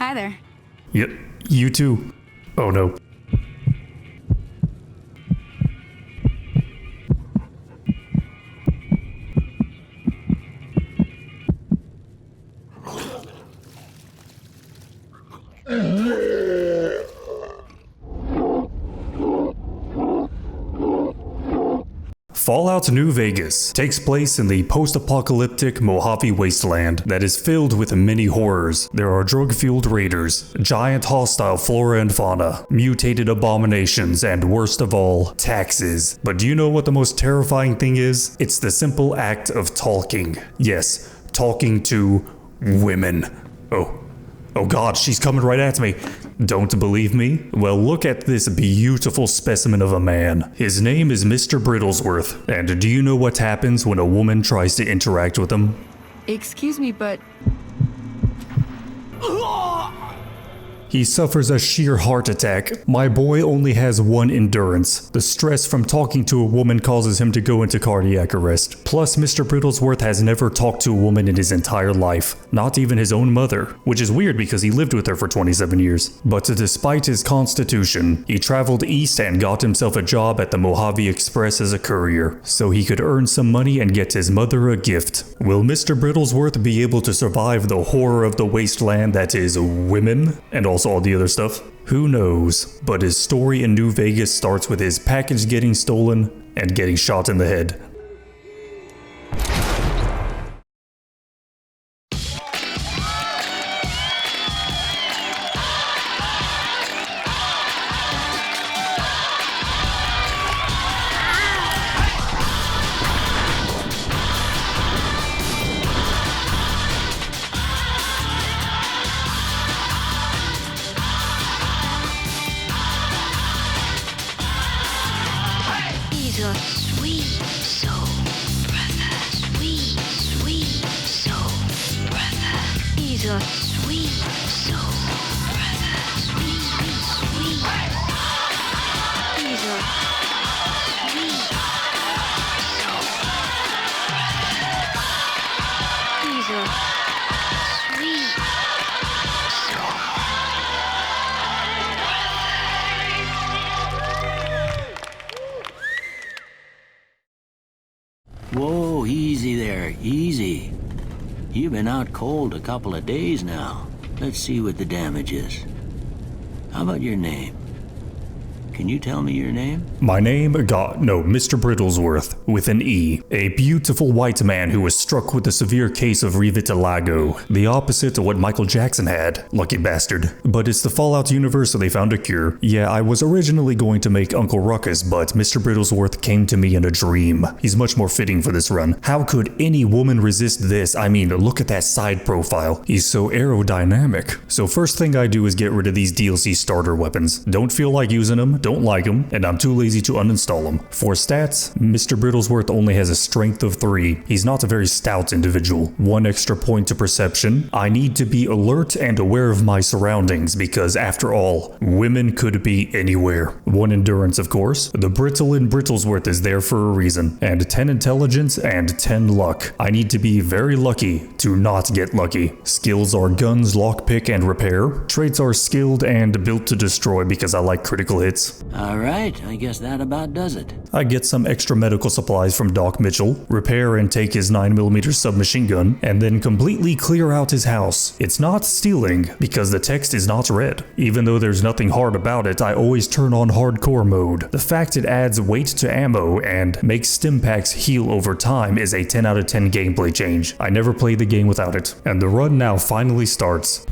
Hi there. Yep, you too. Oh no. Fallout New Vegas takes place in the post-apocalyptic Mojave wasteland that is filled with many horrors. There are drug-fueled raiders, giant hostile flora and fauna, mutated abominations, and worst of all, taxes. But do you know what the most terrifying thing is? It's the simple act of talking. Yes, talking to women. Oh god, she's coming right at me. Don't believe me? Well, look at this beautiful specimen of a man. His name is Mr. Brittlesworth. And do you know what happens when a woman tries to interact with him? Excuse me, but... He suffers a sheer heart attack. My boy only has one endurance. The stress from talking to a woman causes him to go into cardiac arrest. Plus, Mr. Brittlesworth has never talked to a woman in his entire life. Not even his own mother. Which is weird because he lived with her for 27 years. But despite his constitution, he traveled east and got himself a job at the Mojave Express as a courier. So he could earn some money and get his mother a gift. Will Mr. Brittlesworth be able to survive the horror of the wasteland that is women? And also all the other stuff? Who knows? But his story in New Vegas starts with his package getting stolen and getting shot in the head. He's a sweet soul brother, sweet, sweet soul brother. He's a sweet soul brother, sweet, sweet. He's a sweet soul brother. He's a sweet soul. Whoa, easy there, easy. You've been out cold a couple of days now. Let's see what the damage is. How about your name? Can you tell me your name? My name, Mr. Brittlesworth, with an E. A beautiful white man who was struck with a severe case of revitiligo. The opposite of what Michael Jackson had. Lucky bastard. But it's the Fallout universe, so they found a cure. Yeah, I was originally going to make Uncle Ruckus, but Mr. Brittlesworth came to me in a dream. He's much more fitting for this run. How could any woman resist this? I mean, look at that side profile. He's so aerodynamic. So first thing I do is get rid of these DLC starter weapons. Don't feel like using them. Don't like him, and I'm too lazy to uninstall him. For stats, Mr. Brittlesworth only has a strength of 3. He's not a very stout individual. 1 extra point to perception. I need to be alert and aware of my surroundings because, after all, women could be anywhere. 1 endurance, of course. The brittle in Brittlesworth is there for a reason. And 10 intelligence and 10 luck. I need to be very lucky to not get lucky. Skills are guns, lockpick, and repair. Traits are skilled and built to destroy because I like critical hits. All right, I guess that about does it. I get some extra medical supplies from Doc Mitchell, repair and take his 9mm submachine gun, and then completely clear out his house. It's not stealing, because the text is not red. Even though there's nothing hard about it, I always turn on hardcore mode. The fact it adds weight to ammo and makes stim packs heal over time is a 10 out of 10 gameplay change. I never played the game without it. And the run now finally starts.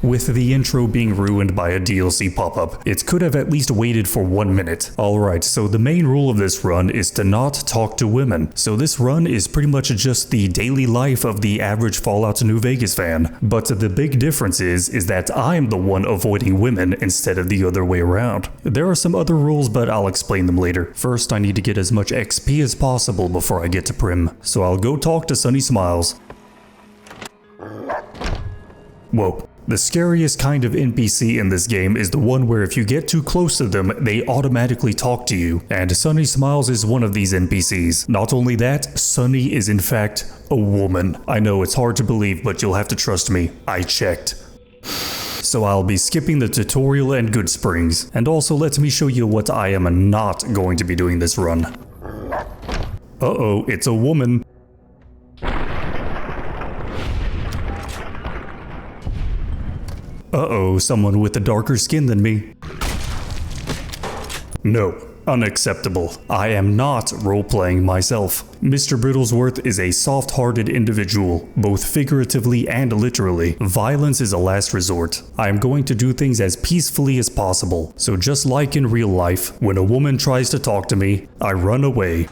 With the intro being ruined by a DLC pop-up. It could have at least waited for 1 minute. Alright, so the main rule of this run is to not talk to women. So this run is pretty much just the daily life of the average Fallout New Vegas fan. But the big difference is that I'm the one avoiding women instead of the other way around. There are some other rules, but I'll explain them later. First, I need to get as much XP as possible before I get to Prim. So I'll go talk to Sunny Smiles. Whoa. The scariest kind of NPC in this game is the one where if you get too close to them, they automatically talk to you. And Sunny Smiles is one of these NPCs. Not only that, Sunny is in fact a woman. I know it's hard to believe, but you'll have to trust me. I checked. so I'll be skipping the tutorial and Good Springs. And also let me show you what I am not going to be doing this run. Uh-oh, it's a woman. Uh-oh, someone with a darker skin than me. No, unacceptable. I am not role-playing myself. Mr. Brittlesworth is a soft-hearted individual, both figuratively and literally. Violence is a last resort. I am going to do things as peacefully as possible. So just like in real life, when a woman tries to talk to me, I run away.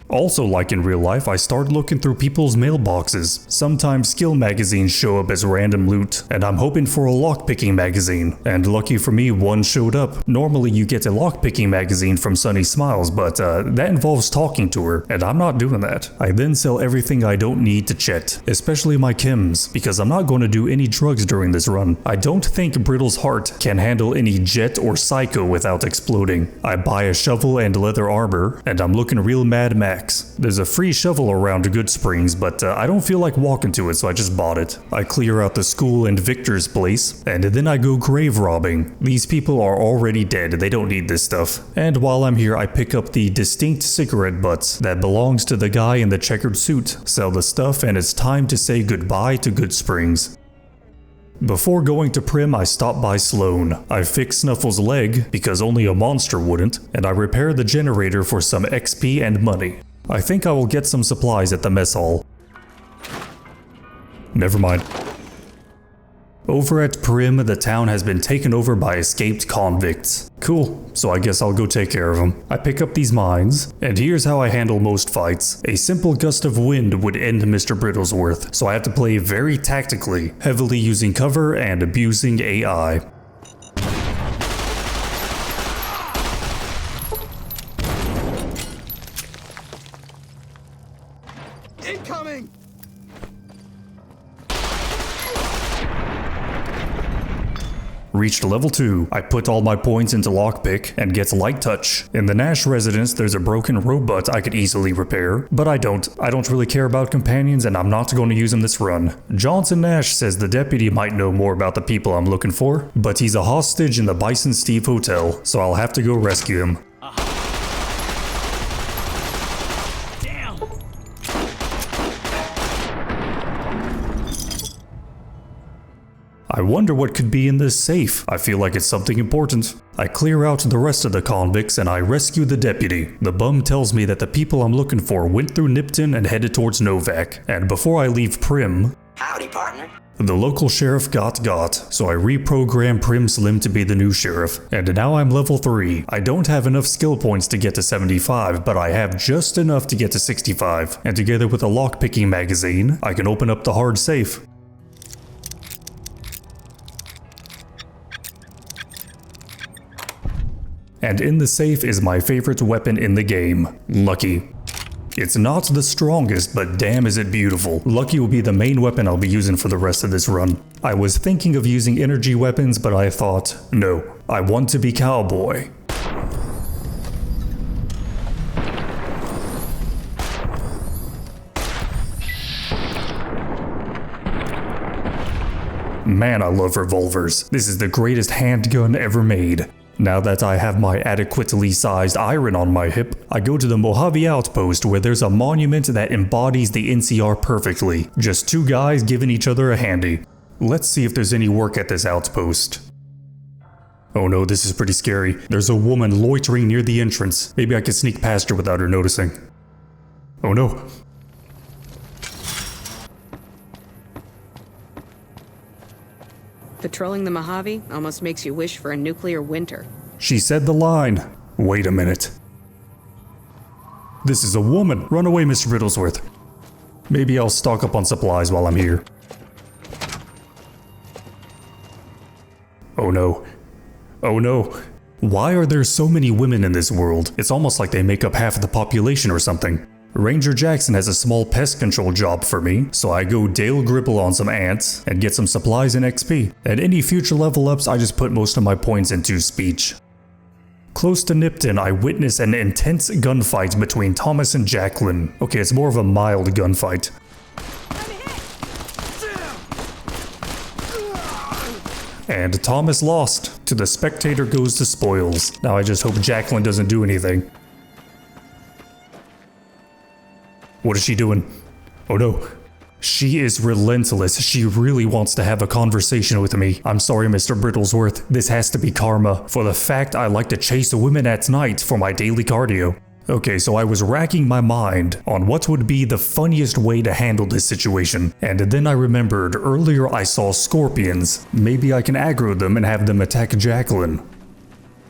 Also, like in real life, I start looking through people's mailboxes. Sometimes skill magazines show up as random loot, and I'm hoping for a lockpicking magazine. And lucky for me, one showed up. Normally you get a lockpicking magazine from Sunny Smiles, but that involves talking to her, and I'm not doing that. I then sell everything I don't need to Chet, especially my chems, because I'm not going to do any drugs during this run. I don't think Brittle's heart can handle any jet or psycho without exploding. I buy a shovel and leather armor, and I'm looking real Mad Max. There's a free shovel around Good Springs, but I don't feel like walking to it, so I just bought it. I clear out the school and Victor's place, and then I go grave robbing. These people are already dead, they don't need this stuff. And while I'm here, I pick up the distinct cigarette butts that belongs to the guy in the checkered suit, sell the stuff, and it's time to say goodbye to Good Springs. Before going to Prim, I stop by Sloan. I fix Snuffle's leg, because only a monster wouldn't, and I repair the generator for some XP and money. I think I will get some supplies at the mess hall. Never mind. Over at Prim, the town has been taken over by escaped convicts. Cool, so I guess I'll go take care of them. I pick up these mines, and here's how I handle most fights. A simple gust of wind would end Mr. Brittlesworth, so I have to play very tactically, heavily using cover and abusing AI. Incoming! Reached level 2. I put all my points into lockpick and get light touch. In the Nash residence, there's a broken robot I could easily repair, but I don't. I don't really care about companions, and I'm not going to use them this run. Johnson Nash says the deputy might know more about the people I'm looking for, but he's a hostage in the Bison Steve Hotel, so I'll have to go rescue him. I wonder what could be in this safe. I feel like it's something important. I clear out the rest of the convicts and I rescue the deputy. The bum tells me that the people I'm looking for went through Nipton and headed towards Novak. And before I leave Prim, howdy, partner. The local sheriff got, so I reprogrammed Prim Slim to be the new sheriff. And now I'm level 3. I don't have enough skill points to get to 75, but I have just enough to get to 65. And together with a lockpicking magazine, I can open up the hard safe. And in the safe is my favorite weapon in the game, Lucky. It's not the strongest, but damn is it beautiful. Lucky will be the main weapon I'll be using for the rest of this run. I was thinking of using energy weapons, but I thought, no, I want to be cowboy. Man, I love revolvers. This is the greatest handgun ever made. Now that I have my adequately sized iron on my hip, I go to the Mojave Outpost where there's a monument that embodies the NCR perfectly. Just two guys giving each other a handy. Let's see if there's any work at this outpost. Oh no, this is pretty scary. There's a woman loitering near the entrance. Maybe I can sneak past her without her noticing. Oh no. Patrolling the Mojave almost makes you wish for a nuclear winter. She said the line. Wait a minute. This is a woman. Run away, Mr. Brittlesworth. Maybe I'll stock up on supplies while I'm here. Oh no. Oh no. Why are there so many women in this world? It's almost like they make up half of the population or something. Ranger Jackson has a small pest control job for me, so I go Dale Gribble on some ants and get some supplies and XP. At any future level ups, I just put most of my points into speech. Close to Nipton, I witness an intense gunfight between Thomas and Jacqueline. Okay, it's more of a mild gunfight. And Thomas lost. To the spectator goes the spoils. Now I just hope Jacqueline doesn't do anything. What is she doing? Oh no. She is relentless. She really wants to have a conversation with me. I'm sorry, Mr. Brittlesworth. This has to be karma for the fact I like to chase women at night for my daily cardio. Okay, so I was racking my mind on what would be the funniest way to handle this situation. And then I remembered earlier I saw scorpions. Maybe I can aggro them and have them attack Jacqueline.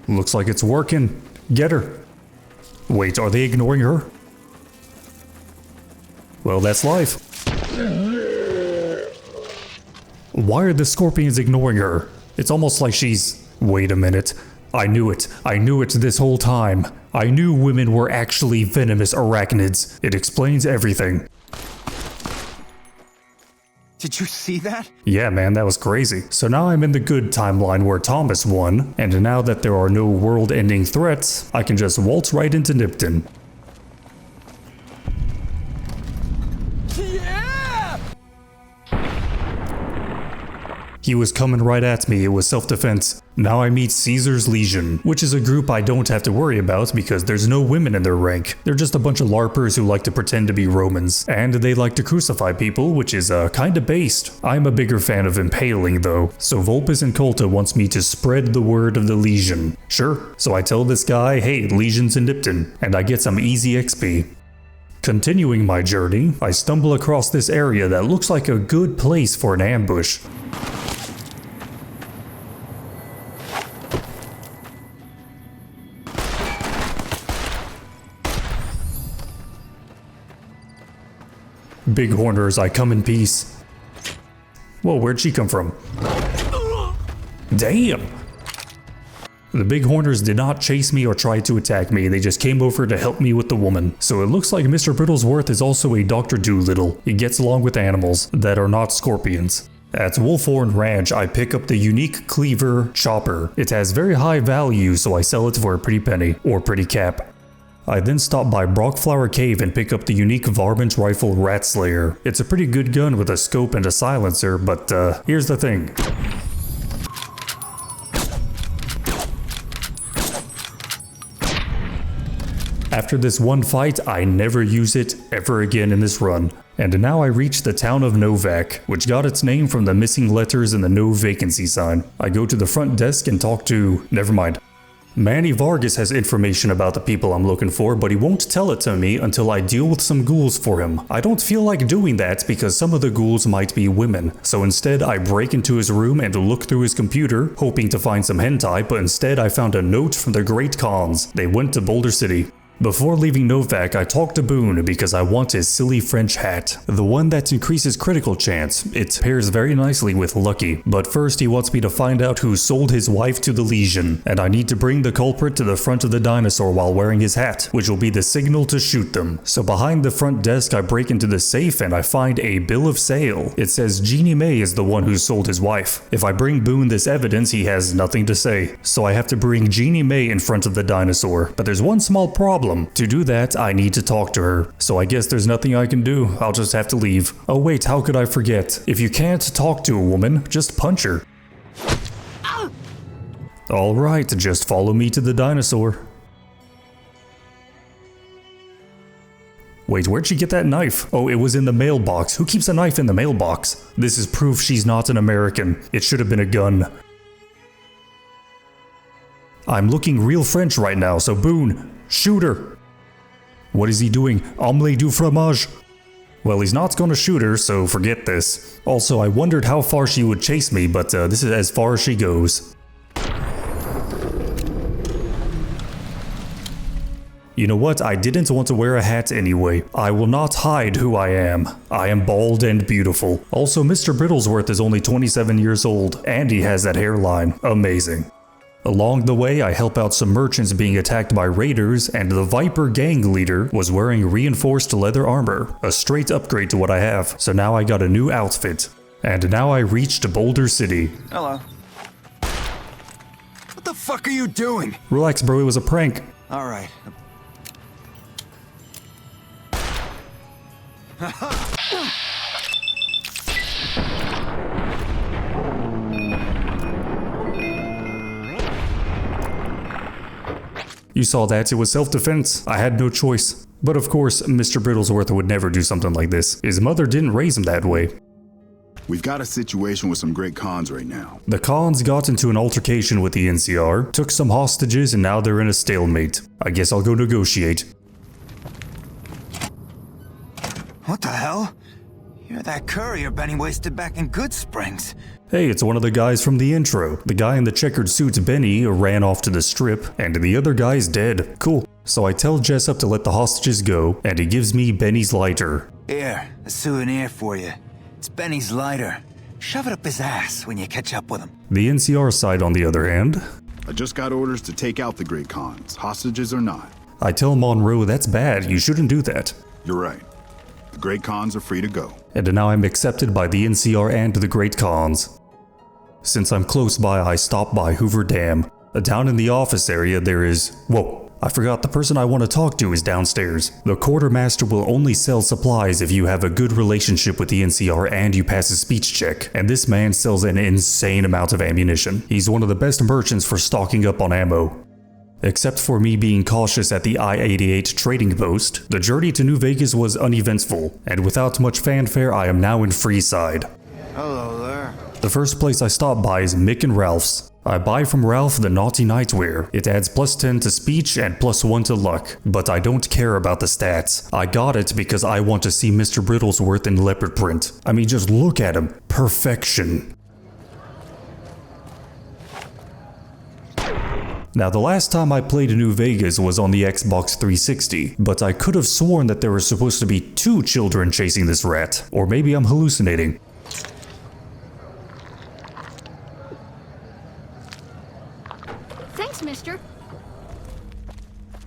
Looks like it's working. Get her. Wait, are they ignoring her? Well, that's life. Why are the scorpions ignoring her? It's almost like she's... Wait a minute. I knew it. I knew it this whole time. I knew women were actually venomous arachnids. It explains everything. Did you see that? Yeah, man, that was crazy. So now I'm in the good timeline where Thomas won, and now that there are no world-ending threats, I can just waltz right into Nipton. He was coming right at me, it was self-defense. Now I meet Caesar's Legion, which is a group I don't have to worry about because there's no women in their rank. They're just a bunch of LARPers who like to pretend to be Romans. And they like to crucify people, which is kinda based. I'm a bigger fan of impaling though, so Vulpes and Colta wants me to spread the word of the Legion. Sure, so I tell this guy, hey, Legion's in Nipton, and I get some easy XP. Continuing my journey, I stumble across this area that looks like a good place for an ambush. Bighorners, I come in peace. Whoa, where'd she come from? Damn! The Bighorners did not chase me or try to attack me, they just came over to help me with the woman. So it looks like Mr. Brittlesworth is also a Dr. Doolittle. He gets along with animals that are not scorpions. At Wolfhorn Ranch, I pick up the unique Cleaver Chopper. It has very high value, so I sell it for a pretty penny, or pretty cap. I then stop by Brockflower Cave and pick up the unique Varmint Rifle Rat Slayer. It's a pretty good gun with a scope and a silencer, but here's the thing. After this one fight, I never use it ever again in this run. And now I reach the town of Novak, which got its name from the missing letters in the no vacancy sign. I go to the front desk and talk to... never mind. Manny Vargas has information about the people I'm looking for, but he won't tell it to me until I deal with some ghouls for him. I don't feel like doing that because some of the ghouls might be women, so instead I break into his room and look through his computer, hoping to find some hentai, but instead I found a note from the Great Khans. They went to Boulder City. Before leaving Novak, I talked to Boone because I want his silly French hat. The one that increases critical chance. It pairs very nicely with Lucky. But first he wants me to find out who sold his wife to the Legion. And I need to bring the culprit to the front of the dinosaur while wearing his hat, which will be the signal to shoot them. So behind the front desk I break into the safe and I find a bill of sale. It says Jeannie May is the one who sold his wife. If I bring Boone this evidence, he has nothing to say. So I have to bring Jeannie May in front of the dinosaur. But there's one small problem. To do that, I need to talk to her. So I guess there's nothing I can do. I'll just have to leave. Oh wait, how could I forget? If you can't talk to a woman, just punch her. Alright, just follow me to the dinosaur. Wait, where'd she get that knife? Oh, it was in the mailbox. Who keeps a knife in the mailbox? This is proof she's not an American. It should have been a gun. I'm looking real French right now, so Boone, shoot her! What is he doing? Omelette du fromage? Well, he's not gonna shoot her, so forget this. Also, I wondered how far she would chase me, but this is as far as she goes. You know what? I didn't want to wear a hat anyway. I will not hide who I am. I am bald and beautiful. Also, Mr. Brittlesworth is only 27 years old, and he has that hairline. Amazing. Along the way, I help out some merchants being attacked by raiders, and the Viper gang leader was wearing reinforced leather armor, a straight upgrade to what I have, so now I got a new outfit. And now I reached Boulder City. Hello. What the fuck are you doing? Relax, bro, it was a prank. Alright. You saw that, it was self-defense. I had no choice. But of course, Mr. Brittlesworth would never do something like this. His mother didn't raise him that way. We've got a situation with some great cons right now. The cons got into an altercation with the NCR, took some hostages, and now they're in a stalemate. I guess I'll go negotiate. What the hell? You're that courier Benny wasted back in Good Springs. Hey, it's one of the guys from the intro. The guy in the checkered suit, Benny, ran off to the strip, and the other guy's dead. Cool. So I tell Jessup to let the hostages go, and he gives me Benny's lighter. Here, a souvenir for you. It's Benny's lighter. Shove it up his ass when you catch up with him. The NCR side, on the other hand, I just got orders to take out the great cons, hostages or not. I tell Monroe that's bad, you shouldn't do that. You're right. The great cons are free to go. And now I'm accepted by the NCR and the Great Cons. Since I'm close by, I stop by Hoover Dam. Down in the office area there is... Whoa, I forgot the person I want to talk to is downstairs. The quartermaster will only sell supplies if you have a good relationship with the NCR and you pass a speech check. And this man sells an insane amount of ammunition. He's one of the best merchants for stocking up on ammo. Except for me being cautious at the I-88 trading post, the journey to New Vegas was uneventful, and without much fanfare I am now in Freeside. Hello there. The first place I stop by is Mick and Ralph's. I buy from Ralph the Naughty Nightwear. It adds +10 to speech and +1 to luck, but I don't care about the stats. I got it because I want to see Mr. Brittlesworth in leopard print. I mean, just look at him. Perfection. Now, the last time I played New Vegas was on the Xbox 360, but I could have sworn that there were supposed to be 2 children chasing this rat. Or maybe I'm hallucinating. Thanks, mister.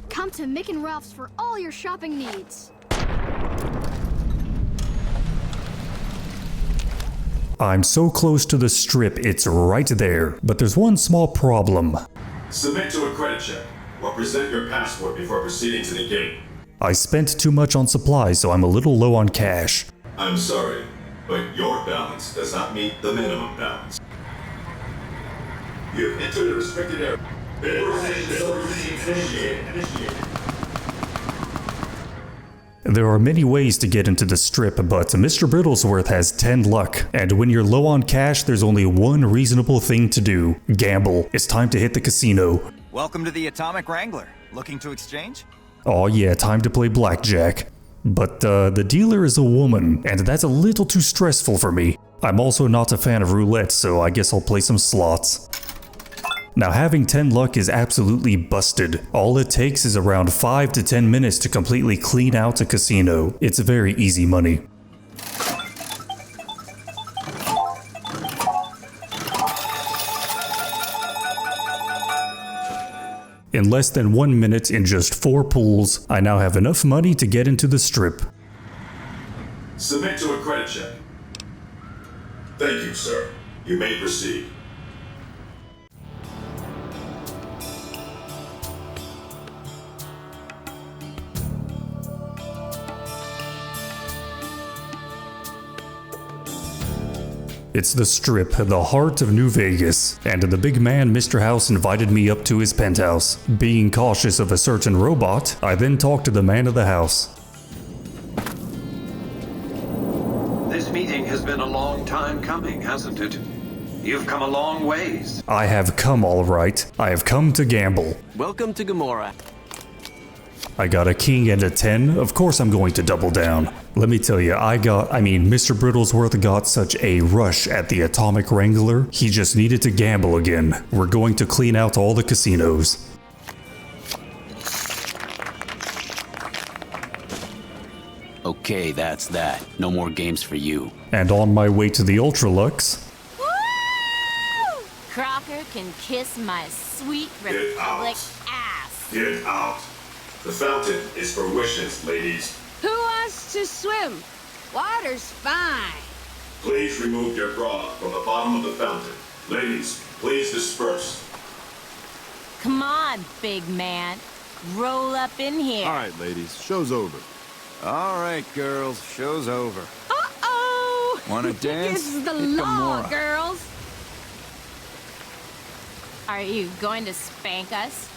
Come to Mick and Ralph's for all your shopping needs. I'm so close to the strip, it's right there. But there's one small problem. Submit to a credit check, or present your passport before proceeding to the gate. I spent too much on supplies, so I'm a little low on cash. I'm sorry, but your balance does not meet the minimum balance. You've entered a restricted area. Initiated. There are many ways to get into the strip, but Mr. Brittlesworth has 10 luck. And when you're low on cash, there's only one reasonable thing to do. Gamble. It's time to hit the casino. Welcome to the Atomic Wrangler. Looking to exchange? Oh yeah, time to play blackjack. But the dealer is a woman, and that's a little too stressful for me. I'm also not a fan of roulette, so I guess I'll play some slots. Now, having 10 luck is absolutely busted. All it takes is around 5 to 10 minutes to completely clean out a casino. It's very easy money. In less than 1 minute in just 4 pools, I now have enough money to get into the strip. Submit to a credit check. Thank you, sir. You may proceed. It's the strip, the heart of New Vegas, and the big man Mr. House invited me up to his penthouse. Being cautious of a certain robot, I then talked to the man of the house. This meeting has been a long time coming, hasn't it? You've come a long ways. I have come all right. I have come to gamble. Welcome to Gamora. I got a king and a 10, of course I'm going to double down. Let me tell you, Mr. Brittlesworth got such a rush at the Atomic Wrangler, he just needed to gamble again. We're going to clean out all the casinos. Okay, that's that. No more games for you. And on my way to the Ultralux... Woo! Crocker can kiss my sweet Republic ass. Get out. The fountain is for wishes, ladies. Who wants to swim? Water's fine. Please remove your bra from the bottom of the fountain. Ladies, please disperse. Come on, big man. Roll up in here. All right, ladies, show's over. All right, girls, show's over. Uh-oh! Wanna dance? This is the Hit the law, Mora. girls. Are you going to spank us?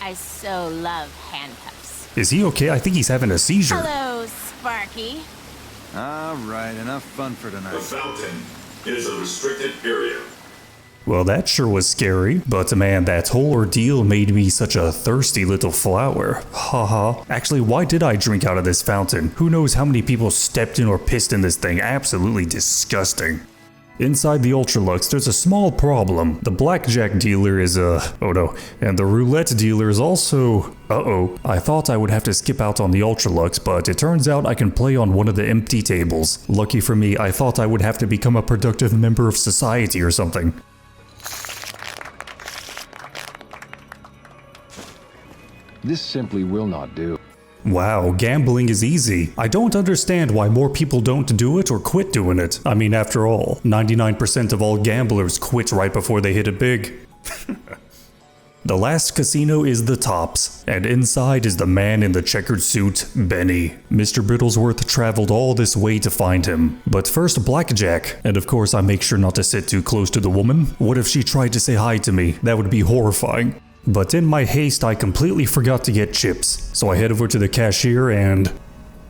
I so love handcuffs. Is he okay? I think he's having a seizure. Hello, Sparky. All right, enough fun for The tonight. fountain is a restricted area. Well, that sure was scary, but man, that whole ordeal made me such a thirsty little flower. Haha. Actually, why did I drink out of this fountain? Who knows how many people stepped in or pissed in this thing? Absolutely disgusting. Inside the Ultralux, there's a small problem. The blackjack dealer is oh no, and the roulette dealer is also, I thought I would have to skip out on the Ultralux, but it turns out I can play on one of the empty tables. Lucky for me, I thought I would have to become a productive member of society or something. This simply will not do. Wow, gambling is easy. I don't understand why more people don't do it or quit doing it. I mean, after all, 99% of all gamblers quit right before they hit it big. The last casino is the Tops, and inside is the man in the checkered suit, Benny. Mr. Brittlesworth traveled all this way to find him. But first, blackjack. And of course, I make sure not to sit too close to the woman. What if she tried to say hi to me? That would be horrifying. But in my haste, I completely forgot to get chips, so I head over to the cashier and...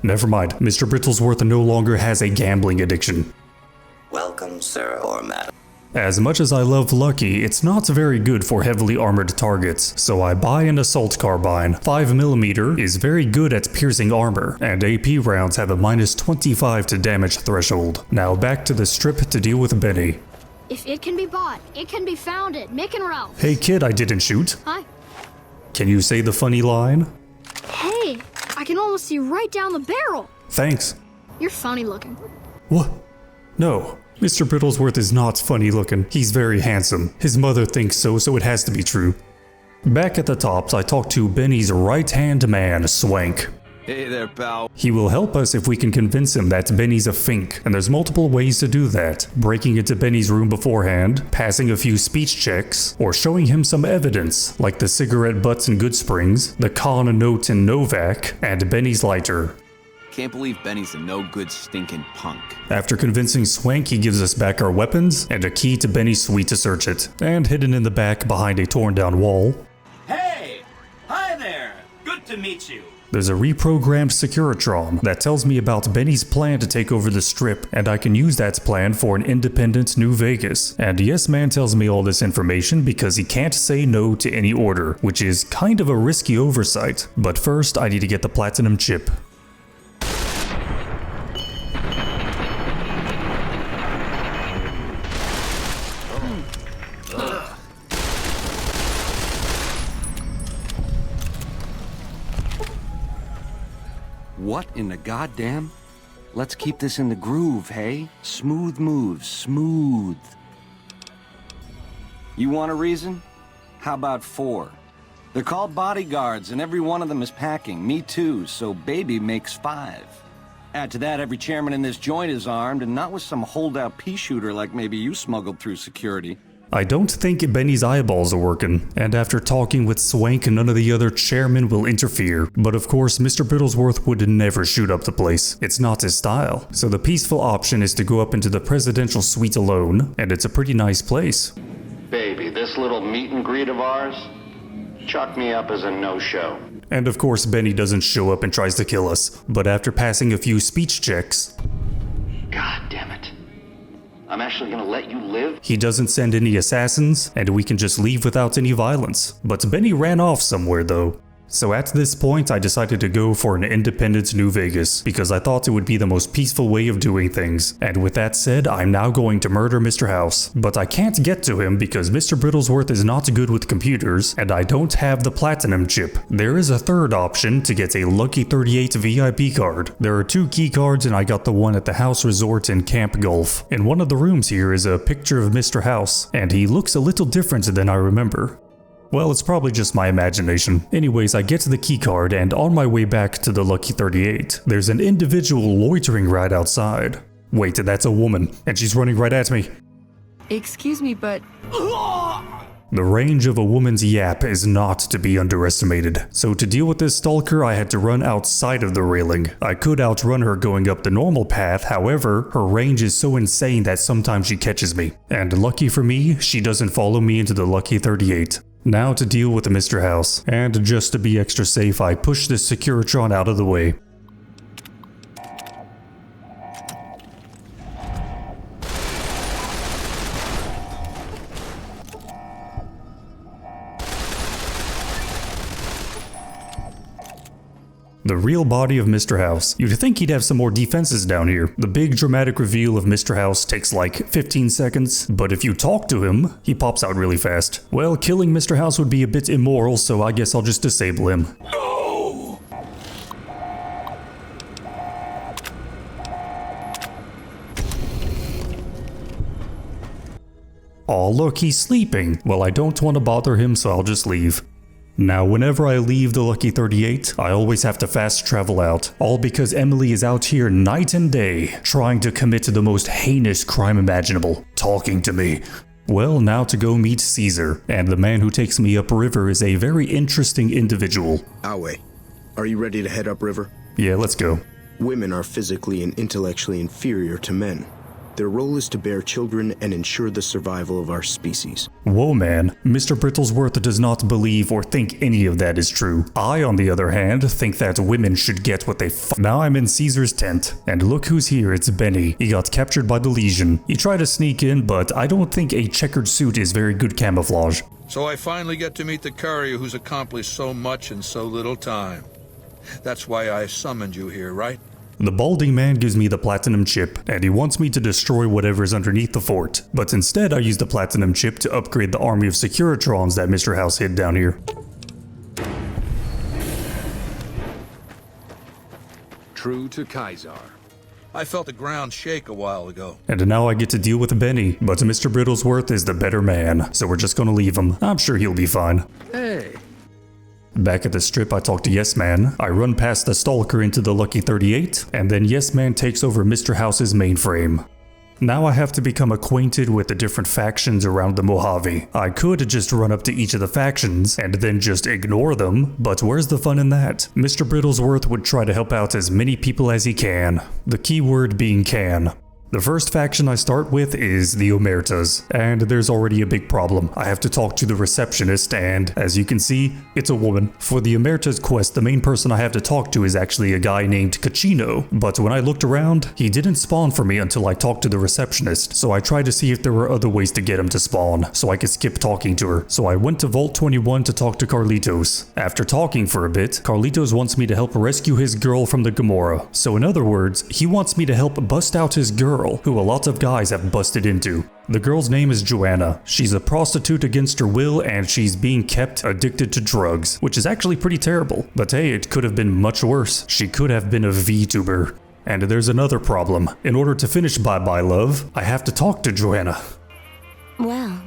Never mind, Mr. Brittlesworth no longer has a gambling addiction. Welcome, sir or madam. As much as I love Lucky, it's not very good for heavily armored targets, so I buy an assault carbine. 5mm is very good at piercing armor, and AP rounds have a -25 to damage threshold. Now back to the strip to deal with Benny. If it can be bought, it can be found at Mick and Ralph. Hey kid, I didn't shoot. Hi. Can you say the funny line? Hey, I can almost see right down the barrel. Thanks. You're funny looking. What? No. Mr. Brittlesworth is not funny looking. He's very handsome. His mother thinks so, so it has to be true. Back at the Tops, I talk to Benny's right-hand man, Swank. Hey there, pal. He will help us if we can convince him that Benny's a fink, and there's multiple ways to do that. Breaking into Benny's room beforehand, passing a few speech checks, or showing him some evidence, like the cigarette butts in Goodsprings, the con note in Novak, and Benny's lighter. Can't believe Benny's a no-good stinking punk. After convincing Swank, he gives us back our weapons, and a key to Benny's suite to search it, and hidden in the back behind a torn-down wall. Hey! Hi there! Good to meet you. There's a reprogrammed Securitron that tells me about Benny's plan to take over the strip, and I can use that plan for an independent New Vegas. And Yes Man tells me all this information because he can't say no to any order, which is kind of a risky oversight. But first, I need to get the platinum chip. What in the goddamn? Let's keep this in the groove, hey? Smooth moves, smooth. You want a reason? How about 4? They're called bodyguards, and every one of them is packing. Me too, so baby makes 5. Add to that, every chairman in this joint is armed, and not with some holdout pea shooter like maybe you smuggled through security. I don't think Benny's eyeballs are working, and after talking with Swank, none of the other chairmen will interfere. But of course, Mr. Brittlesworth would never shoot up the place. It's not his style. So the peaceful option is to go up into the presidential suite alone, and it's a pretty nice place. Baby, this little meet and greet of ours, chalk me up as a no-show. And of course, Benny doesn't show up and tries to kill us. But after passing a few speech checks... God damn it. I'm actually gonna let you live? He doesn't send any assassins, and we can just leave without any violence. But Benny ran off somewhere though. So at this point, I decided to go for an independent New Vegas, because I thought it would be the most peaceful way of doing things. And with that said, I'm now going to murder Mr. House. But I can't get to him because Mr. Brittlesworth is not good with computers, and I don't have the platinum chip. There is a third option to get a Lucky 38 VIP card. There are 2 key cards, and I got the one at the House Resort in Camp Gulf. In one of the rooms here is a picture of Mr. House, and he looks a little different than I remember. Well, it's probably just my imagination. Anyways, I get to the keycard, and on my way back to the Lucky 38, there's an individual loitering right outside. Wait, that's a woman, and she's running right at me. Excuse me, but... The range of a woman's yap is not to be underestimated. So to deal with this stalker, I had to run outside of the railing. I could outrun her going up the normal path, however, her range is so insane that sometimes she catches me. And lucky for me, she doesn't follow me into the Lucky 38. Now to deal with the Mr. House, and just to be extra safe, I push this Securitron out of the way. The real body of Mr. House. You'd think he'd have some more defenses down here. The big dramatic reveal of Mr. House takes like 15 seconds, but if you talk to him, he pops out really fast. Well, killing Mr. House would be a bit immoral, so I guess I'll just disable him. No! Aw, look, he's sleeping. Well, I don't want to bother him, so I'll just leave. Now, whenever I leave the Lucky 38, I always have to fast travel out, all because Emily is out here night and day, trying to commit the most heinous crime imaginable, talking to me. Well, now to go meet Caesar, and the man who takes me upriver is a very interesting individual. Awe, are you ready to head upriver? Yeah, let's go. Women are physically and intellectually inferior to men. Their role is to bear children and ensure the survival of our species. Whoa, man. Mr. Brittlesworth does not believe or think any of that is true. I, on the other hand, think that women should get what they Now I'm in Caesar's tent, and look who's here, it's Benny. He got captured by the Legion. He tried to sneak in, but I don't think a checkered suit is very good camouflage. So I finally get to meet the courier who's accomplished so much in so little time. That's why I summoned you here, right? The balding man gives me the platinum chip, and he wants me to destroy whatever is underneath the fort. But instead I use the platinum chip to upgrade the army of Securitrons that Mr. House hid down here. True to Kaiser. I felt the ground shake a while ago. And now I get to deal with Benny, but Mr. Brittlesworth is the better man, so we're just gonna leave him. I'm sure he'll be fine. Hey. Back at the strip, I talk to Yes Man. I run past the Stalker into the Lucky 38, and then Yes Man takes over Mr. House's mainframe. Now I have to become acquainted with the different factions around the Mojave. I could just run up to each of the factions and then just ignore them, but where's the fun in that? Mr. Brittlesworth would try to help out as many people as he can. The key word being can. The first faction I start with is the Omertas, and there's already a big problem. I have to talk to the receptionist, and as you can see, it's a woman. For the Omertas quest, the main person I have to talk to is actually a guy named Caccino, but when I looked around, he didn't spawn for me until I talked to the receptionist, so I tried to see if there were other ways to get him to spawn, so I could skip talking to her. So I went to Vault 21 to talk to Carlitos. After talking for a bit, Carlitos wants me to help rescue his girl from the Gomorrah. So in other words, he wants me to help bust out his girl, who a lot of guys have busted into. The girl's name is Joanna. She's a prostitute against her will, and she's being kept addicted to drugs, which is actually pretty terrible. But hey, it could have been much worse. She could have been a VTuber. And there's another problem. In order to finish Bye Bye Love, I have to talk to Joanna. Well.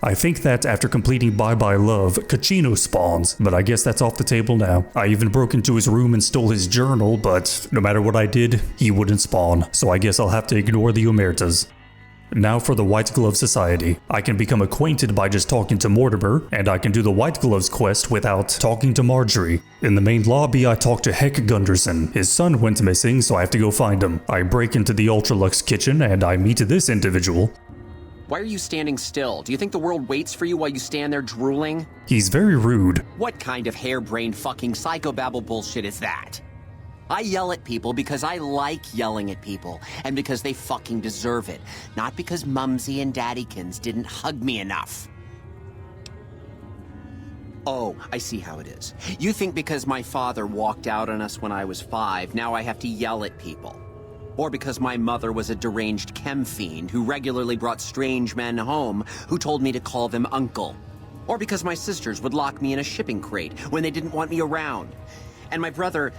I think that after completing Bye Bye Love, Caccino spawns, but I guess that's off the table now. I even broke into his room and stole his journal, but no matter what I did, he wouldn't spawn, so I guess I'll have to ignore the Omertas. Now for the White Glove Society. I can become acquainted by just talking to Mortimer, and I can do the White Gloves quest without talking to Marjorie. In the main lobby, I talk to Heck Gunderson. His son went missing, so I have to go find him. I break into the Ultralux kitchen, and I meet this individual. Why are you standing still? Do you think the world waits for you while you stand there drooling? He's very rude. What kind of harebrained fucking psychobabble bullshit is that? I yell at people because I like yelling at people, and because they fucking deserve it. Not because Mumsy and Daddykins didn't hug me enough. Oh, I see how it is. You think because my father walked out on us when I was 5, now I have to yell at people. Or because my mother was a deranged chem fiend who regularly brought strange men home who told me to call them uncle. Or because my sisters would lock me in a shipping crate when they didn't want me around. And my brother...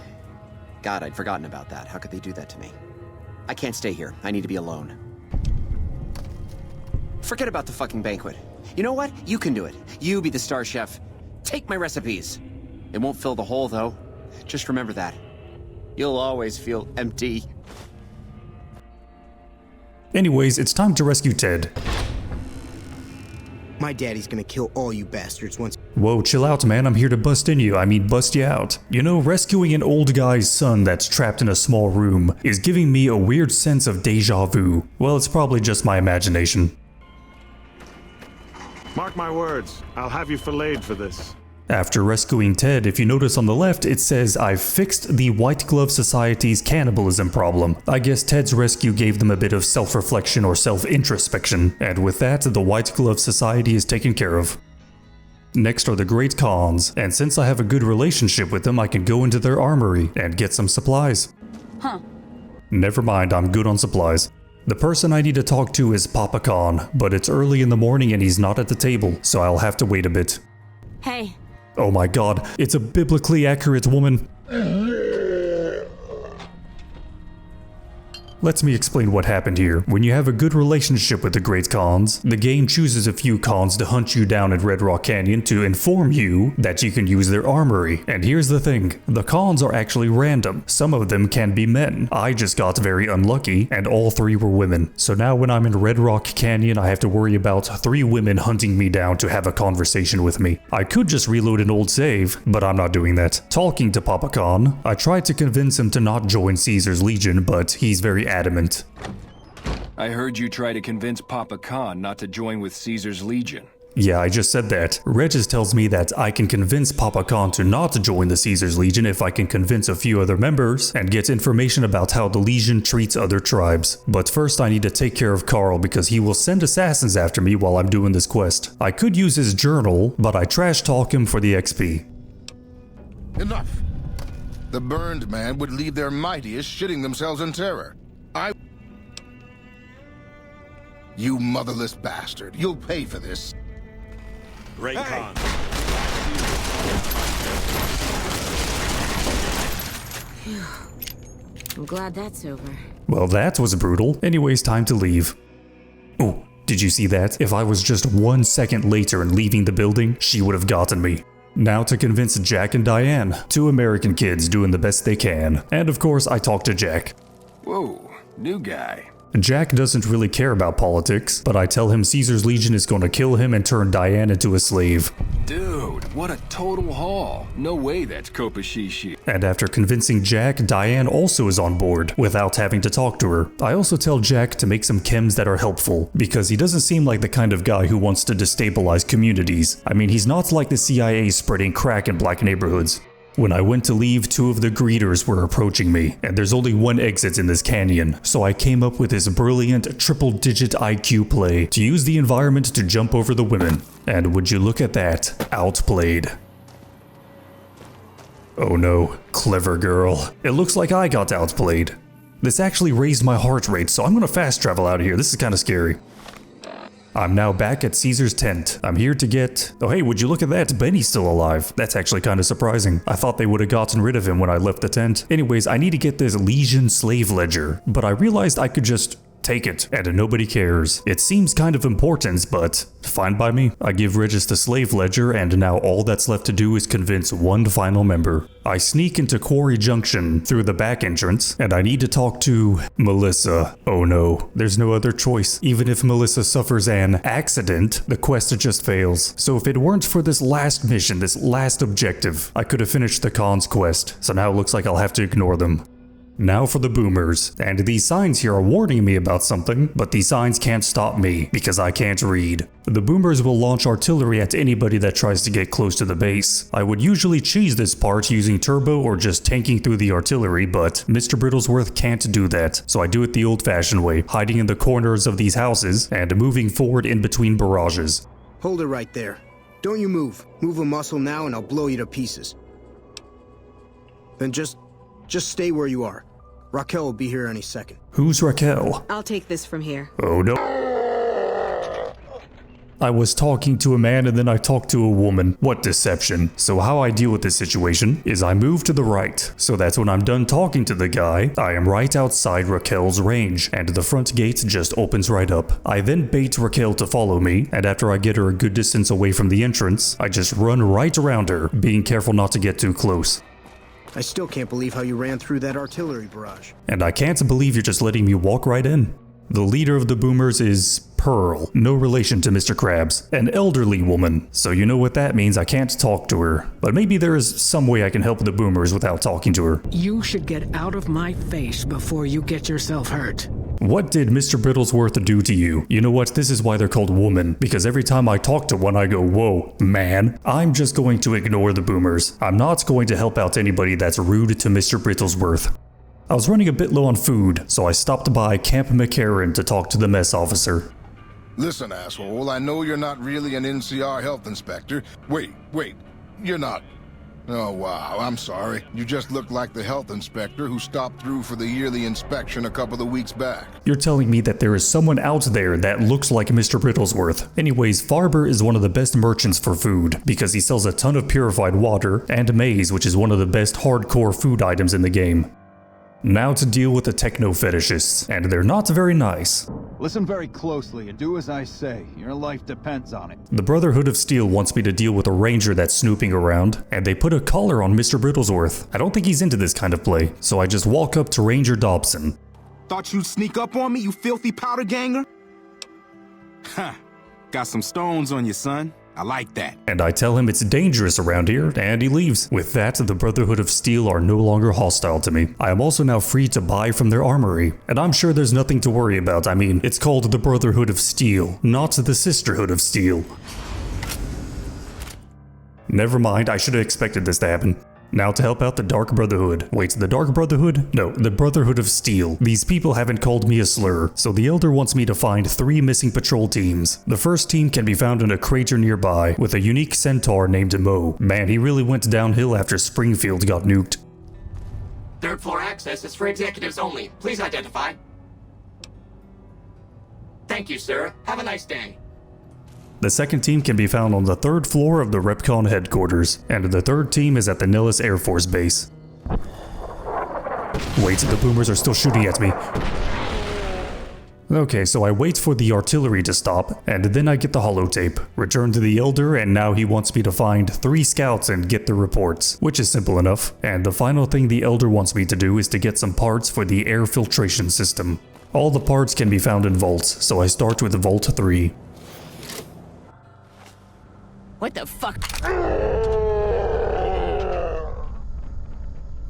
God, I'd forgotten about that. How could they do that to me? I can't stay here. I need to be alone. Forget about the fucking banquet. You know what? You can do it. You be the star chef. Take my recipes. It won't fill the hole, though. Just remember that. You'll always feel empty. Anyways, it's time to rescue Ted. My daddy's gonna kill all you bastards once. Whoa, chill out, man. I'm here to bust you out. You know, rescuing an old guy's son that's trapped in a small room is giving me a weird sense of deja vu. Well, it's probably just my imagination. Mark my words, I'll have you filleted for this. After rescuing Ted, if you notice on the left, it says, "I've fixed the White Glove Society's cannibalism problem." I guess Ted's rescue gave them a bit of self-reflection or self-introspection, and with that, the White Glove Society is taken care of. Next are the Great Khans, and since I have a good relationship with them, I can go into their armory and get some supplies. Huh. Never mind, I'm good on supplies. The person I need to talk to is Papa Khan, but it's early in the morning and he's not at the table, so I'll have to wait a bit. Hey. Oh my god, it's a biblically accurate woman. Let me explain what happened here. When you have a good relationship with the Great Khans, the game chooses a few Khans to hunt you down at Red Rock Canyon to inform you that you can use their armory. And here's the thing, the Khans are actually random. Some of them can be men. I just got very unlucky, and all 3 were women. So now when I'm in Red Rock Canyon, I have to worry about 3 women hunting me down to have a conversation with me. I could just reload an old save, but I'm not doing that. Talking to Papa Khan, I tried to convince him to not join Caesar's Legion, but he's very adamant. I heard you try to convince Papa Khan not to join with Caesar's Legion. Yeah, I just said that. Regis tells me that I can convince Papa Khan to not join the Caesar's Legion if I can convince a few other members and get information about how the Legion treats other tribes. But first I need to take care of Carl because he will send assassins after me while I'm doing this quest. I could use his journal, but I trash talk him for the XP. Enough! The burned man would leave their mightiest shitting themselves in terror. You motherless bastard, you'll pay for this. Great Khan. I'm glad that's over. Well, that was brutal. Anyways, time to leave. Oh, did you see that? If I was just 1 second later in leaving the building, she would have gotten me. Now to convince Jack and Diane, 2 American kids doing the best they can. And of course, I talked to Jack. Whoa, new guy. Jack doesn't really care about politics, but I tell him Caesar's Legion is going to kill him and turn Diane into a slave. Dude, what a total haul. No way that's Kopashishi. And after convincing Jack, Diane also is on board, without having to talk to her. I also tell Jack to make some chems that are helpful, because he doesn't seem like the kind of guy who wants to destabilize communities. I mean, he's not like the CIA spreading crack in black neighborhoods. When I went to leave, 2 of the greeters were approaching me, and there's only 1 exit in this canyon, so I came up with this brilliant triple-digit IQ play to use the environment to jump over the women. And would you look at that, outplayed. Oh no, clever girl. It looks like I got outplayed. This actually raised my heart rate, so I'm gonna fast travel out of here. This is kinda scary. I'm now back at Caesar's tent. I'm here to get... Oh hey, would you look at that? Benny's still alive. That's actually kind of surprising. I thought they would have gotten rid of him when I left the tent. Anyways, I need to get this Legion slave ledger, but I realized I could just take it, and nobody cares. It seems kind of important, but fine by me. I give Regis the slave ledger, and now all that's left to do is convince 1 final member. I sneak into Quarry Junction through the back entrance, and I need to talk to Melissa. Oh no, there's no other choice. Even if Melissa suffers an accident, the quest just fails. So if it weren't for this last mission, this last objective, I could have finished the Khan's quest. So now it looks like I'll have to ignore them. Now for the boomers, and these signs here are warning me about something, but these signs can't stop me, because I can't read. The boomers will launch artillery at anybody that tries to get close to the base. I would usually cheese this part using turbo or just tanking through the artillery, but Mr. Brittlesworth can't do that, so I do it the old-fashioned way, hiding in the corners of these houses and moving forward in between barrages. Hold it right there. Don't you move. Move a muscle now and I'll blow you to pieces. Then just stay where you are. Raquel will be here any second. Who's Raquel? I'll take this from here. Oh no. I was talking to a man and then I talked to a woman. What deception. So how I deal with this situation is I move to the right, so that when I'm done talking to the guy, I am right outside Raquel's range, and the front gate just opens right up. I then bait Raquel to follow me, and after I get her a good distance away from the entrance, I just run right around her, being careful not to get too close. I still can't believe how you ran through that artillery barrage. And I can't believe you're just letting me walk right in. The leader of the boomers is Pearl, no relation to Mr. Krabs, an elderly woman, so you know what that means. I can't talk to her. But maybe there is some way I can help the boomers without talking to her. You should get out of my face before you get yourself hurt. What did Mr. Brittlesworth do to you? You know what? This is why they're called woman, because every time I talk to one I go, whoa, man. I'm just going to ignore the boomers. I'm not going to help out anybody that's rude to Mr. Brittlesworth. I was running a bit low on food, so I stopped by Camp McCarran to talk to the mess officer. Listen, asshole, I know you're not really an NCR health inspector. Wait, you're not. Oh, wow, I'm sorry. You just look like the health inspector who stopped through for the yearly inspection a couple of weeks back. You're telling me that there is someone out there that looks like Mr. Brittlesworth. Anyways, Farber is one of the best merchants for food, because he sells a ton of purified water and maize, which is one of the best hardcore food items in the game. Now to deal with the techno fetishists, and they're not very nice. Listen very closely and do as I say. Your life depends on it. The Brotherhood of Steel wants me to deal with a ranger that's snooping around, and they put a collar on Mr. Brittlesworth. I don't think he's into this kind of play, so I just walk up to Ranger Dobson. Thought you'd sneak up on me, you filthy powder ganger? Ha! Got some stones on you, son. I like that. And I tell him it's dangerous around here, and he leaves. With that, the Brotherhood of Steel are no longer hostile to me. I am also now free to buy from their armory, and I'm sure there's nothing to worry about. I mean, it's called the Brotherhood of Steel, not the Sisterhood of Steel. Never mind, I should have expected this to happen. Now to help out the Dark Brotherhood. Wait, the Dark Brotherhood? No, the Brotherhood of Steel. These people haven't called me a slur, so the Elder wants me to find 3 missing patrol teams. The first team can be found in a crater nearby, with a unique centaur named Mo. Man, he really went downhill after Springfield got nuked. Third floor access is for executives only. Please identify. Thank you, sir. Have a nice day. The second team can be found on the 3rd floor of the Repcon headquarters, and the 3rd team is at the Nellis Air Force Base. Wait, the boomers are still shooting at me. Okay, so I wait for the artillery to stop, and then I get the holotape, return to the Elder, and now he wants me to find 3 scouts and get the reports, which is simple enough. And the final thing the Elder wants me to do is to get some parts for the air filtration system. All the parts can be found in vaults, so I start with Vault 3. What the fuck?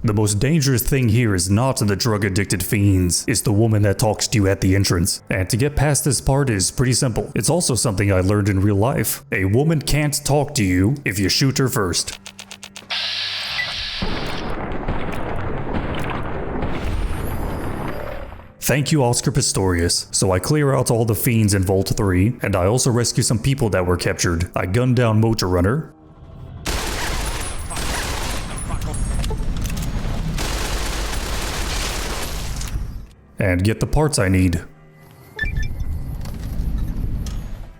The most dangerous thing here is not the drug-addicted fiends, it's the woman that talks to you at the entrance. And to get past this part is pretty simple. It's also something I learned in real life. A woman can't talk to you if you shoot her first. Thank you, Oscar Pistorius. So I clear out all the fiends in Vault 3, and I also rescue some people that were captured. I gun down Motor Runner. And get the parts I need.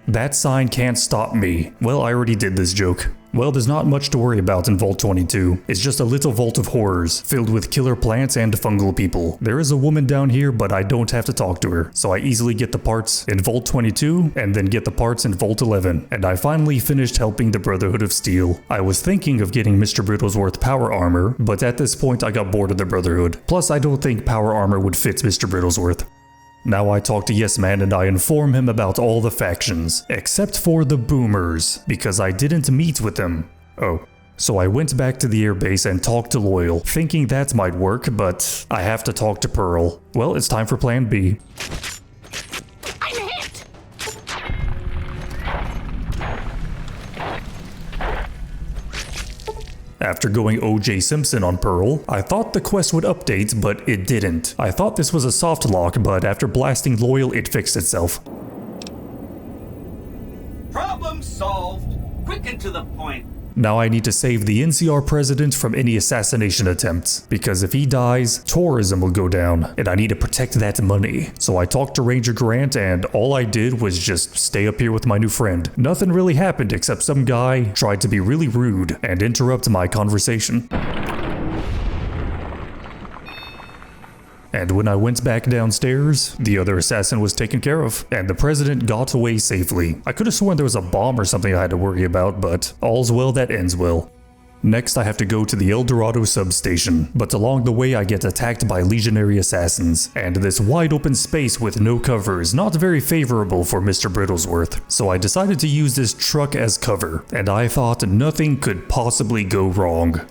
That sign can't stop me. Well, I already did this joke. Well, there's not much to worry about in Vault 22. It's just a little vault of horrors, filled with killer plants and fungal people. There is a woman down here, but I don't have to talk to her, so I easily get the parts in Vault 22, and then get the parts in Vault 11. And I finally finished helping the Brotherhood of Steel. I was thinking of getting Mr. Brittlesworth power armor, but at this point I got bored of the Brotherhood. Plus, I don't think power armor would fit Mr. Brittlesworth. Now I talk to Yes Man and I inform him about all the factions, except for the boomers, because I didn't meet with them. Oh. So I went back to the airbase and talked to Loyal, thinking that might work, but I have to talk to Pearl. Well, it's time for Plan B. I'm hit! After going O.J. Simpson on Pearl, I thought the quest would update, but it didn't. I thought this was a soft lock, but after blasting Loyal, it fixed itself. Problem solved. Quick and to the point. Now I need to save the NCR president from any assassination attempts, because if he dies, tourism will go down, and I need to protect that money. So I talked to Ranger Grant, and all I did was just stay up here with my new friend. Nothing really happened except some guy tried to be really rude and interrupt my conversation. And when I went back downstairs, the other assassin was taken care of, and the president got away safely. I could have sworn there was a bomb or something I had to worry about, but all's well that ends well. Next, I have to go to the El Dorado substation, but along the way I get attacked by legionary assassins, and this wide open space with no cover is not very favorable for Mr. Brittlesworth, so I decided to use this truck as cover, and I thought nothing could possibly go wrong.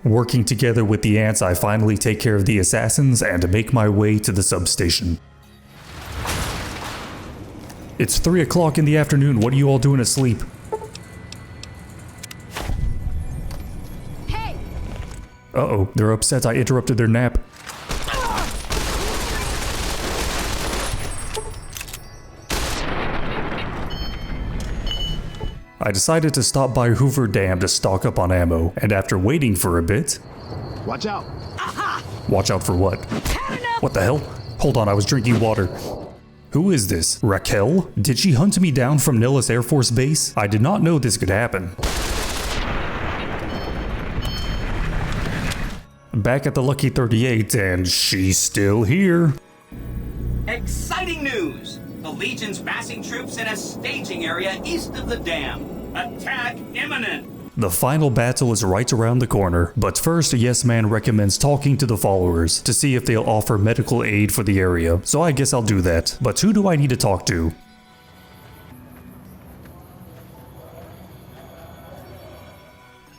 Working together with the ants, I finally take care of the assassins and make my way to the substation. It's 3 o'clock in the afternoon. What are you all doing asleep? Hey! Uh-oh, they're upset I interrupted their nap. I decided to stop by Hoover Dam to stock up on ammo, and after waiting for a bit... Watch out! Watch out for what? What the hell? Hold on, I was drinking water. Who is this? Raquel? Did she hunt me down from Nellis Air Force Base? I did not know this could happen. Back at the Lucky 38, and she's still here. Exciting news! The Legion's massing troops in a staging area east of the dam. Attack imminent! The final battle is right around the corner, but first Yes Man recommends talking to the followers to see if they'll offer medical aid for the area, so I guess I'll do that. But who do I need to talk to?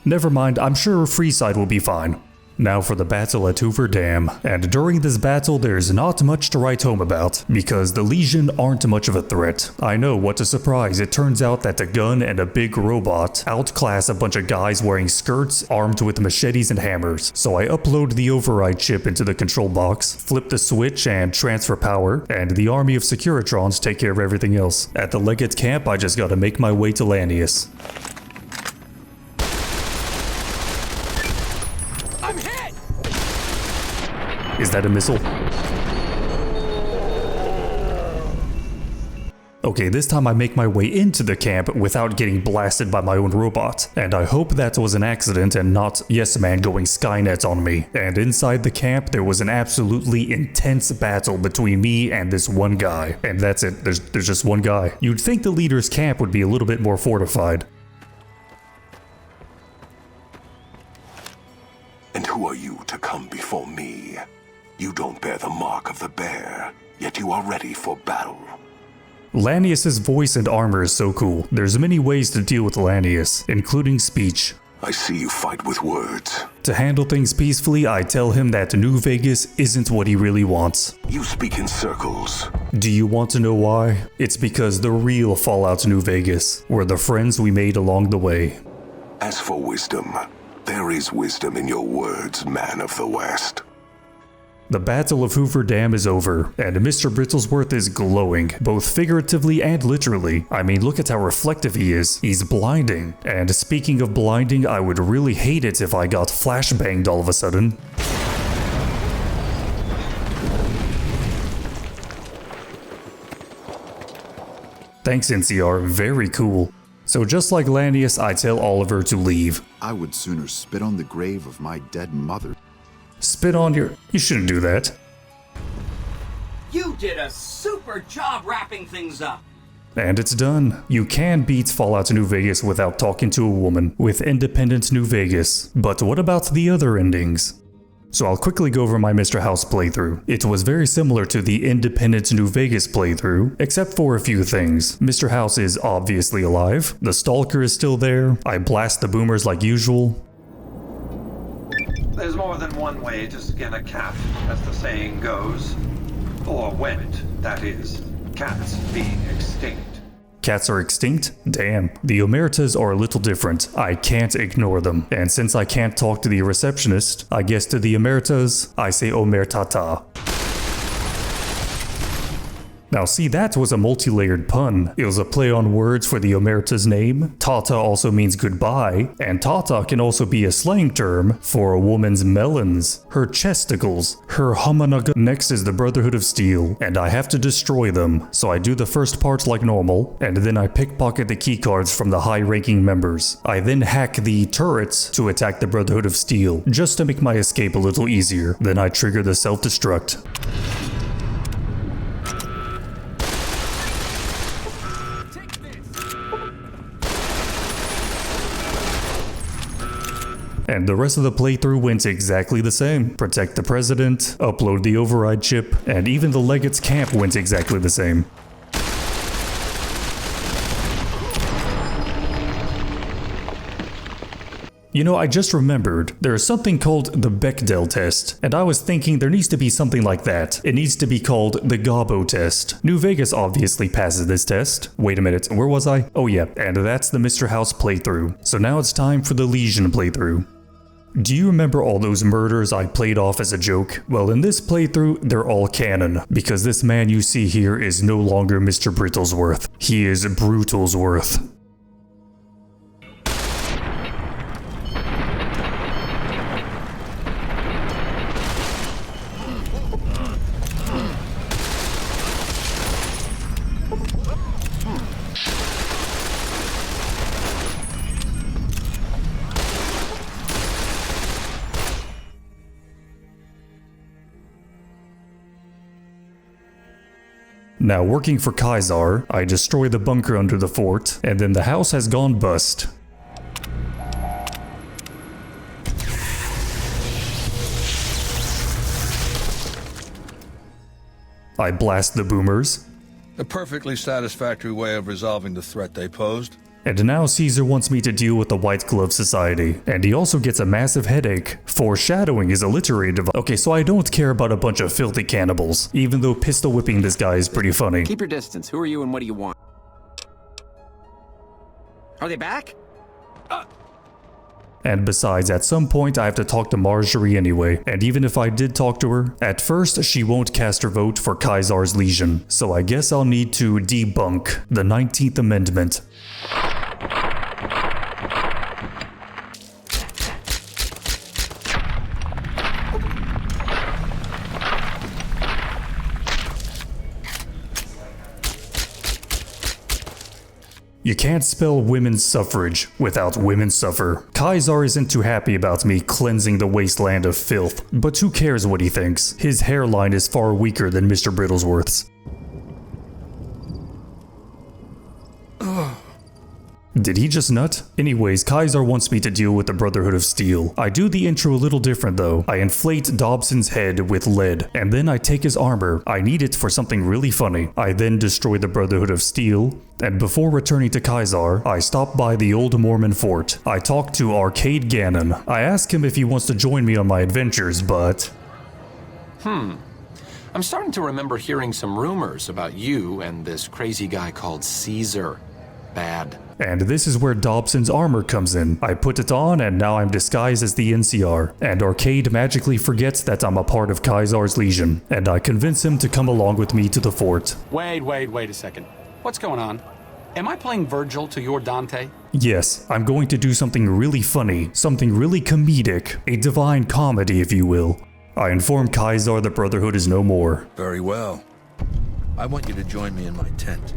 Never mind, I'm sure Freeside will be fine. Now for the battle at Hoover Dam, and during this battle there's not much to write home about, because the Legion aren't much of a threat. I know, what a surprise, it turns out that a gun and a big robot outclass a bunch of guys wearing skirts armed with machetes and hammers. So I upload the override chip into the control box, flip the switch and transfer power, and the army of Securitrons take care of everything else. At the Legate camp I just gotta make my way to Lanius. Is that a missile? Okay, this time I make my way into the camp without getting blasted by my own robot. And I hope that was an accident and not Yes Man going Skynet on me. And inside the camp, there was an absolutely intense battle between me and this one guy. And that's it, there's just one guy. You'd think the leader's camp would be a little bit more fortified. And who are you to come before me? You don't bear the mark of the bear, yet you are ready for battle. Lanius's voice and armor is so cool. There's many ways to deal with Lanius, including speech. I see you fight with words. To handle things peacefully, I tell him that New Vegas isn't what he really wants. You speak in circles. Do you want to know why? It's because the real Fallout New Vegas were the friends we made along the way. As for wisdom, there is wisdom in your words, man of the West. The Battle of Hoover Dam is over, and Mr. Brittlesworth is glowing, both figuratively and literally. I mean, look at how reflective he is. He's blinding. And speaking of blinding, I would really hate it if I got flashbanged all of a sudden. Thanks, NCR. Very cool. So just like Lanius, I tell Oliver to leave. I would sooner spit on the grave of my dead mother. Spit on your... You shouldn't do that. You did a super job wrapping things up. And it's done. You can beat Fallout New Vegas without talking to a woman with Independent New Vegas. But what about the other endings? So I'll quickly go over my Mr. House playthrough. It was very similar to the Independent New Vegas playthrough, except for a few things. Mr. House is obviously alive. The Stalker is still there. I blast the boomers like usual. There's more than one way to skin a cat, as the saying goes. Or went, that is. Cats being extinct. Cats are extinct? Damn. The Omertas are a little different. I can't ignore them. And since I can't talk to the receptionist, I guess to the Omertas, I say Omertata. Now see, that was a multi-layered pun. It was a play on words for the Omerta's name. Tata also means goodbye, and Tata can also be a slang term for a woman's melons, her chesticles, her humanaga. Next is the Brotherhood of Steel, and I have to destroy them. So I do the first part like normal, and then I pickpocket the keycards from the high-ranking members. I then hack the turrets to attack the Brotherhood of Steel, just to make my escape a little easier. Then I trigger the self-destruct. And the rest of the playthrough went exactly the same. Protect the president, upload the override chip, and even the Legate's camp went exactly the same. You know, I just remembered, there is something called the Bechdel test, and I was thinking there needs to be something like that. It needs to be called the Gobbo test. New Vegas obviously passes this test. Wait a minute, where was I? Oh yeah, and that's the Mr. House playthrough. So now it's time for the Legion playthrough. Do you remember all those murders I played off as a joke? Well, in this playthrough, they're all canon, because this man you see here is no longer Mr. Brittlesworth. He is Brutalsworth. Now, working for Kaisar, I destroy the bunker under the fort, and then the house has gone bust. I blast the boomers. A perfectly satisfactory way of resolving the threat they posed. And now Caesar wants me to deal with the White Glove Society, and he also gets a massive headache. Foreshadowing is a literary device. Okay, so I don't care about a bunch of filthy cannibals, even though pistol whipping this guy is pretty funny. Keep your distance. Who are you and what do you want? Are they back? And besides, at some point I have to talk to Marjorie anyway, and even if I did talk to her, at first she won't cast her vote for Kaisar's Legion, so I guess I'll need to debunk the 19th Amendment. You can't spell women's suffrage without women suffer. Kaisar isn't too happy about me cleansing the wasteland of filth, but who cares what he thinks? His hairline is far weaker than Mr. Brittlesworth's. Did he just nut? Anyways, Kaisar wants me to deal with the Brotherhood of Steel. I do the intro a little different though. I inflate Dobson's head with lead, and then I take his armor. I need it for something really funny. I then destroy the Brotherhood of Steel, and before returning to Kaisar, I stop by the old Mormon fort. I talk to Arcade Gannon. I ask him if he wants to join me on my adventures, but... I'm starting to remember hearing some rumors about you and this crazy guy called Caesar. Bad. And this is where Dobson's armor comes in. I put it on and now I'm disguised as the NCR. And Arcade magically forgets that I'm a part of Kaisar's Legion. And I convince him to come along with me to the fort. Wait a second. What's going on? Am I playing Virgil to your Dante? Yes, I'm going to do something really funny, something really comedic, a divine comedy if you will. I inform Kaisar the Brotherhood is no more. Very well. I want you to join me in my tent.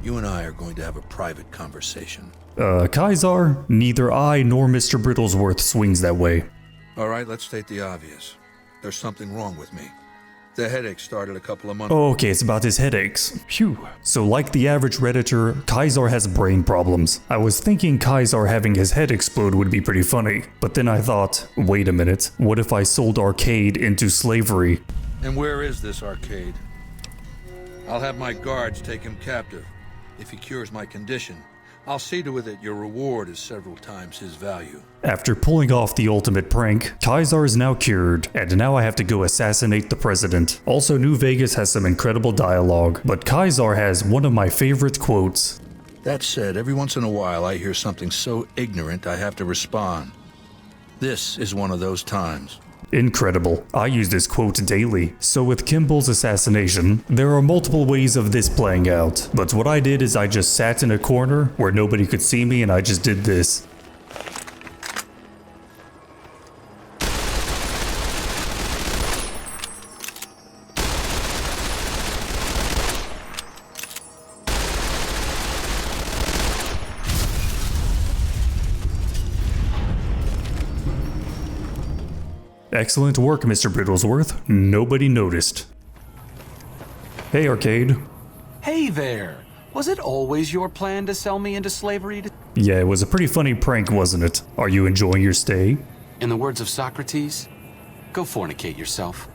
You and I are going to have a private conversation. Kaisar, neither I nor Mr. Brittlesworth swings that way. All right, let's state the obvious. There's something wrong with me. The headache started a couple of months Oh, okay, it's about his headaches. Phew. So like the average Redditor, Kaisar has brain problems. I was thinking Kaisar having his head explode would be pretty funny, but then I thought, wait a minute, what if I sold Arcade into slavery? And where is this Arcade? I'll have my guards take him captive. If he cures my condition, I'll see to it that your reward is several times his value. After pulling off the ultimate prank, Kaisar is now cured, and now I have to go assassinate the president. Also, New Vegas has some incredible dialogue, but Kaisar has one of my favorite quotes. That said, every once in a while I hear something so ignorant I have to respond. This is one of those times. Incredible. I use this quote daily. So with Kimball's assassination, there are multiple ways of this playing out. But what I did is I just sat in a corner where nobody could see me and I just did this. Excellent work, Mr. Brittlesworth. Nobody noticed. Hey, Arcade. Hey there. Was it always your plan to sell me into slavery? Yeah, it was a pretty funny prank, wasn't it? Are you enjoying your stay? In the words of Socrates, go fornicate yourself.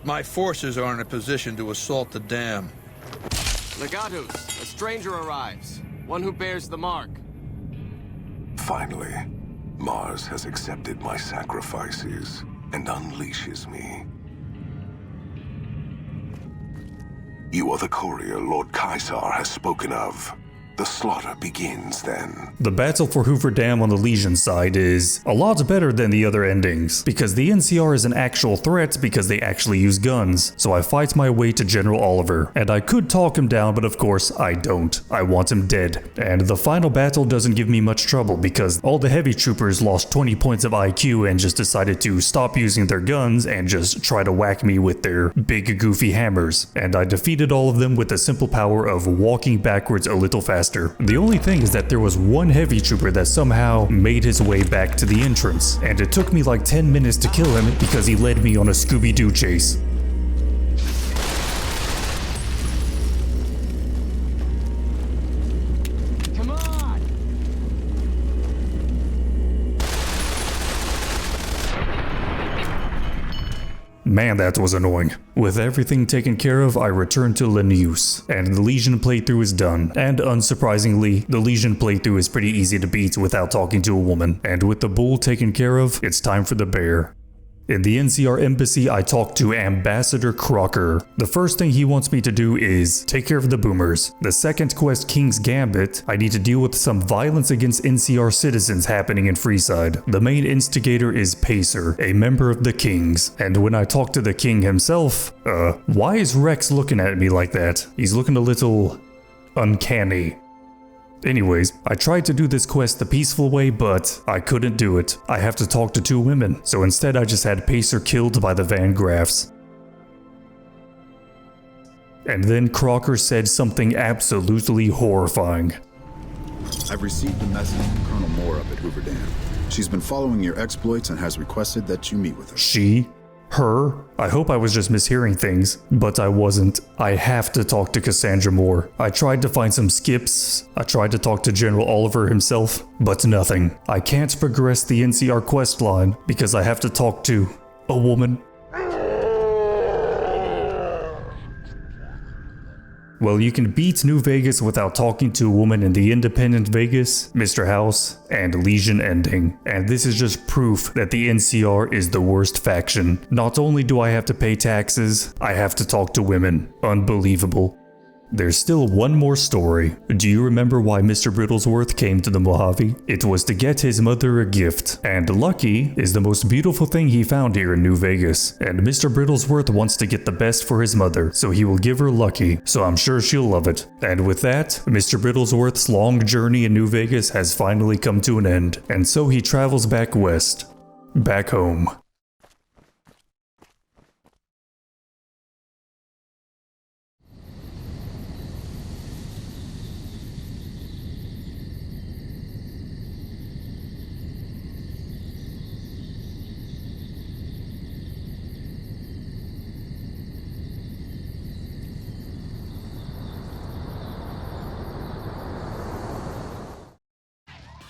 My forces are in a position to assault the dam. Legatus, a stranger arrives. One who bears the mark. Finally, Mars has accepted my sacrifices and unleashes me. You are the courier Lord Caesar has spoken of. The slaughter begins then. The battle for Hoover Dam on the Legion side is a lot better than the other endings, because the NCR is an actual threat because they actually use guns. So I fight my way to General Oliver, and I could talk him down, but of course I don't. I want him dead. And the final battle doesn't give me much trouble because all the heavy troopers lost 20 points of IQ and just decided to stop using their guns and just try to whack me with their big goofy hammers. And I defeated all of them with the simple power of walking backwards a little faster. The only thing is that there was one heavy trooper that somehow made his way back to the entrance, and it took me like 10 minutes to kill him because he led me on a Scooby-Doo chase. Man, that was annoying. With everything taken care of, I returned to Linnaeus, and the Legion playthrough is done. And unsurprisingly, the Legion playthrough is pretty easy to beat without talking to a woman. And with the bull taken care of, it's time for the bear. In the NCR embassy, I talked to Ambassador Crocker. The first thing he wants me to do is take care of the boomers. The second quest, King's Gambit, I need to deal with some violence against NCR citizens happening in Freeside. The main instigator is Pacer, a member of the Kings. And when I talk to the King himself, why is Rex looking at me like that? He's looking a little uncanny. Anyways, I tried to do this quest the peaceful way, but I couldn't do it. I have to talk to two women, so instead I just had Pacer killed by the Van Graffs. And then Crocker said something absolutely horrifying. I've received a message from Colonel Moore up at Hoover Dam. She's been following your exploits and has requested that you meet with her. She? Her? I hope I was just mishearing things, but I wasn't. I have to talk to Cassandra Moore. I tried to find some skips. I tried to talk to General Oliver himself, but nothing. I can't progress the NCR quest line because I have to talk to a woman. Well, you can beat New Vegas without talking to a woman in the Independent Vegas, Mr. House, and Legion ending. And this is just proof that the NCR is the worst faction. Not only do I have to pay taxes, I have to talk to women. Unbelievable. There's still one more story. Do you remember why Mr. Brittlesworth came to the Mojave? It was to get his mother a gift, and Lucky is the most beautiful thing he found here in New Vegas. And Mr. Brittlesworth wants to get the best for his mother, so he will give her Lucky, so I'm sure she'll love it. And with that, Mr. Brittlesworth's long journey in New Vegas has finally come to an end, and so he travels back west, back home.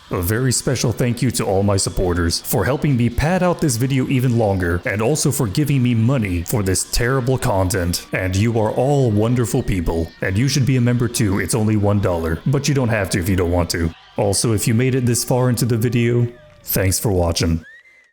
A very special thank you to all my supporters for helping me pad out this video even longer, and also for giving me money for this terrible content. And you are all wonderful people, and you should be a member too. It's only $1, but you don't have to if you don't want to. Also, if you made it this far into the video, thanks for watching.